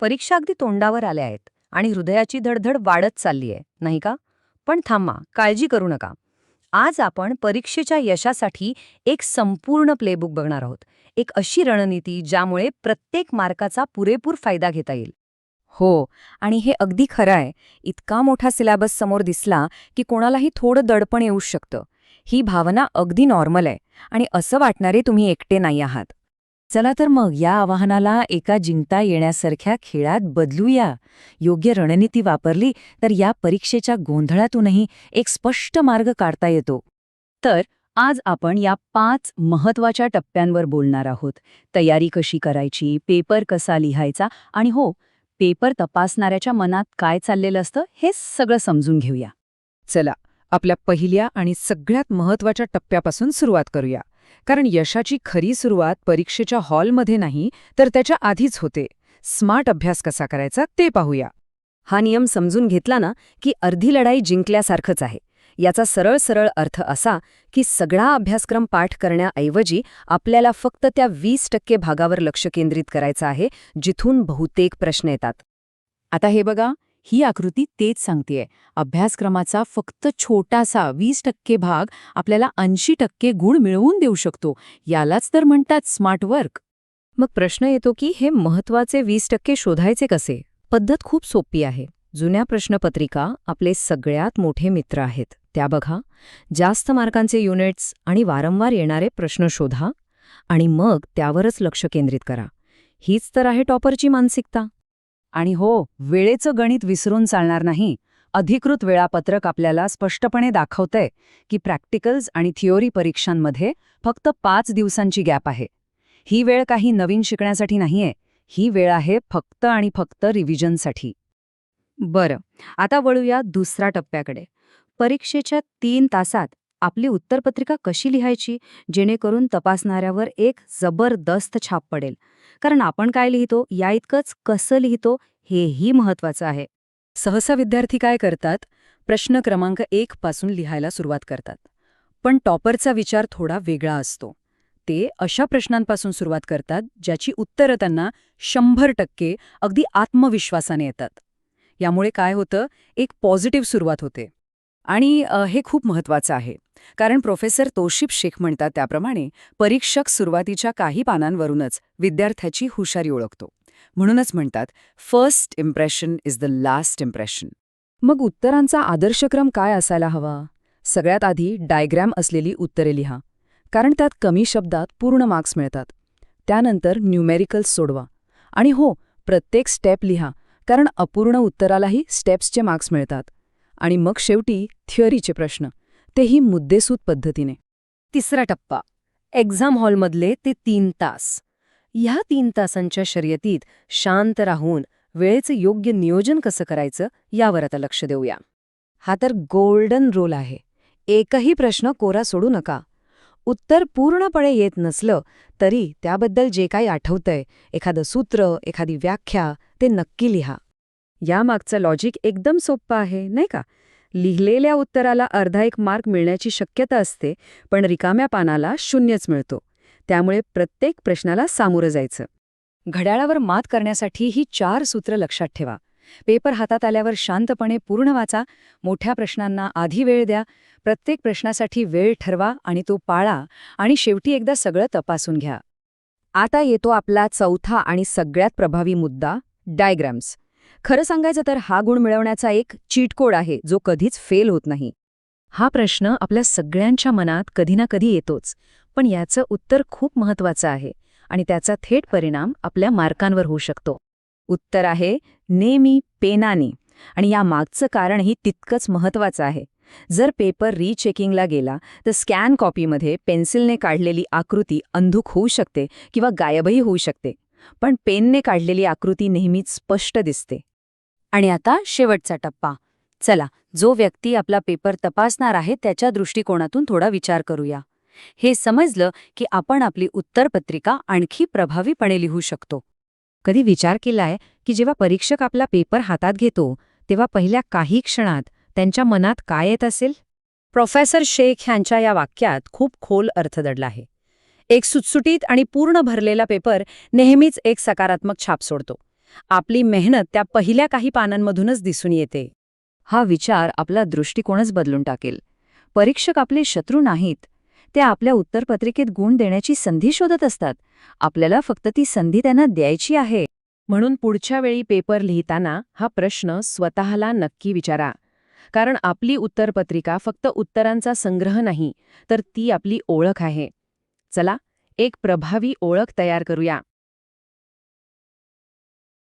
परीक्षा अगदी तोंडावर आल्या आहेत आणि हृदयाची धडधड वाढत चालली आहे, नाही का? पण थांबा, काळजी करू नका. आज आपण परीक्षेच्या यशासाठी एक संपूर्ण प्लेबुक बघणार आहोत. एक अशी रणनीती ज्यामुळे प्रत्येक मार्काचा पुरेपूर फायदा घेता येईल. हो, आणि हे अगदी खरं आहे. इतका मोठा सिलेबस समोर दिसला की कोणालाही थोडं दडपण येऊ शकतं. ही भावना अगदी नॉर्मल आहे आणि असं वाटणारे तुम्ही एकटे नाही आहात. चला तर मग या आव्हानाला एका जिंकता येण्यासारख्या खेळात बदलूया. योग्य रणनीती वापरली तर या परीक्षेच्या गोंधळातूनही एक स्पष्ट मार्ग काढता येतो. तर आज आपण या 5 महत्वाच्या टप्प्यांवर बोलणार आहोत. तयारी कशी करायची, पेपर कसा लिहायचा आणि हो, पेपर तपासणाऱ्याच्या मनात काय चाललेलं असतं हे सगळं समजून घेऊया. चला, आपल्या पहिल्या आणि सगळ्यात महत्त्वाच्या टप्प्यापासून सुरुवात करूया. कारण यशाची खरी सुरुवात परीक्षेच्या हॉलमध्ये नाही तर त्याच्या आधीच होते. स्मार्ट अभ्यास कसा करायचा ते पाहूया. हा नियम समजून घेतला ना की अर्धी लढाई जिंकल्यासारखंच आहे. याचा सरळ सरळ अर्थ असा की सगळा अभ्यासक्रम पाठ करण्याऐवजी आपल्याला फक्त त्या 20% भागावर लक्ष केंद्रित करायचं आहे जिथून बहुतेक प्रश्न येतात. आता हे बघा, ही आकृती तेच सांगतेय. अभ्यासक्रमाचा फक्त छोटासा 20% भाग आपल्याला 80% गुण मिळवून देऊ शकतो. यालाच तर म्हणतात स्मार्ट वर्क. मग प्रश्न येतो की हे महत्वाचे 20% शोधायचे कसे? पद्धत खूप सोपी आहे. जुन्या प्रश्नपत्रिका आपले सगळ्यात मोठे मित्र आहेत. त्या बघा, जास्त मार्कांचे युनिट्स आणि वारंवार येणारे प्रश्न शोधा आणि मग त्यावरच लक्ष केंद्रित करा. हीच तर आहे टॉपरची मानसिकता. आणि हो, वेळेचं गणित विसरून चालणार नाही. अधिकृत वेळापत्रक आपल्याला स्पष्टपणे दाखवतंय की प्रॅक्टिकल्स आणि थिओरी परीक्षांमध्ये फक्त 5 दिवसांची गॅप आहे. ही वेळ काही नवीन शिकण्यासाठी नाहीये. ही वेळ आहे फक्त आणि फक्त रिव्हिजनसाठी. बरं, आता वळूया दुसऱ्या टप्प्याकडे. परीक्षेच्या 3 तासात आपली उत्तरपत्रिका कशी लिहायची जेणेकरून तपासणाऱ्यावर एक जबरदस्त छाप पडेल. कारण आपण काय लिहितो या इतकंच कसं लिहितो हेही महत्वाचं आहे. सहसा विद्यार्थी काय करतात? प्रश्न क्रमांक 1 पासून लिहायला सुरुवात करतात. पण टॉपरचा विचार थोडा वेगळा असतो. ते अशा प्रश्नांपासून सुरुवात करतात ज्याची उत्तरं त्यांना 100% अगदी आत्मविश्वासाने येतात. यामुळे काय होतं? एक पॉझिटिव्ह सुरुवात होते. आणि हे खूप महत्वाचं आहे. कारण प्रोफेसर तौशिफ शेख म्हणतात त्याप्रमाणे परीक्षक सुरुवातीच्या काही पानांवरूनच विद्यार्थ्याची हुशारी ओळखतो. म्हणूनच म्हणतात first impression is the last impression. मग उत्तरांचा आदर्शक्रम काय असायला हवा? सगळ्यात आधी डायग्रॅम असलेली उत्तरे लिहा. कारण त्यात कमी शब्दात पूर्ण मार्क्स मिळतात. त्यानंतर न्यूमेरिकल्स सोडवा. आणि हो, प्रत्येक स्टेप लिहा. कारण अपूर्ण उत्तरालाही स्टेप्सचे मार्क्स मिळतात. आणि मग शेवटी थिअरीचे प्रश्न, तेही मुद्देसूद पद्धतीने. तिसरा टप्पा, एक्झाम हॉलमधले ते 3 तास. ह्या 3 तासांच्या शर्यतीत शांत राहून वेळेचं योग्य नियोजन कसं करायचं यावर आता लक्ष देऊया. हा तर गोल्डन रूल आहे. एकही प्रश्न कोरा सोडू नका. उत्तर पूर्णपणे येत नसलं तरी त्याबद्दल जे काही आठवतंय, एखादं सूत्र, एखादी व्याख्या, ते नक्की लिहा. यामागचं लॉजिक एकदम सोपं आहे, नाही का? लिहिलेल्या उत्तराला अर्धा 1 मार्क मिळण्याची शक्यता असते, पण रिकाम्या पानाला 0च मिळतो. त्यामुळे प्रत्येक प्रश्नाला सामोरं जायचं. घड्याळावर मात करण्यासाठी ही 4 सूत्र लक्षात ठेवा. पेपर हातात आल्यावर शांतपणे पूर्ण वाचा, मोठ्या प्रश्नांना आधी वेळ द्या, प्रत्येक प्रश्नासाठी वेळ ठरवा आणि तो पाळा, आणि शेवटी एकदा सगळं तपासून घ्या. आता येतो आपला चौथा आणि सगळ्यात प्रभावी मुद्दा, डायग्राम्स. खरं सांगायचं तर हा गुण मिळवण्याचा एक चीट कोड आहे जो कधीच फेल होत नाही. हा प्रश्न आपल्या सगळ्यांच्या मनात कधी ना कधी येतोच, पण याचं उत्तर खूप महत्वाचं आहे आणि त्याचा थेट परिणाम आपल्या मार्कांवर होऊ शकतो. उत्तर आहे नेहमी पेनाने. आणि या मागचं कारणही तितकंच महत्वाचं आहे. जर पेपर रीचेकिंगला गेला तर स्कॅन कॉपीमध्ये पेन्सिलने काढलेली आकृती अंधुक होऊ शकते किंवा गायबही होऊ शकते, पण पेनने काढलेली आकृती नेहमीच स्पष्ट दिसते. आणि आता शेवटचा टप्पा. चला, जो व्यक्ती आपला पेपर तपासणार आहे त्याच्या दृष्टिकोनातून थोडा विचार करूया. हे समजलं की आपण आपली उत्तरपत्रिका आणखी प्रभावीपणे लिहू शकतो. कधी विचार केलाय की जेव्हा परीक्षक आपला पेपर हातात घेतो तेव्हा पहिल्या काही क्षणात त्यांच्या मनात काय येत असेल? प्रोफेसर शेख यांच्या या वाक्यात खूप खोल अर्थ दडला आहे. एक सुटसुटीत आणि पूर्ण भरलेला पेपर नेहमीच एक सकारात्मक छाप सोडतो. आपली मेहनत त्या पहिल्या काही पानांमधूनच दिसून येते. हा विचार आपला दृष्टिकोनच बदलून टाकेल. परीक्षक आपले शत्रू नाहीत. ते आपल्या उत्तरपत्रिकेत गुण देण्याची संधी शोधत असतात. आपल्याला फक्त ती संधी त्यांना द्यायची आहे. म्हणून पुढच्या वेळी पेपर लिहिताना हा प्रश्न स्वतःला नक्की विचारा. कारण आपली उत्तरपत्रिका फक्त उत्तरांचा संग्रह नाही, तर ती आपली ओळख आहे. चला, एक प्रभावी ओळख तयार करूया.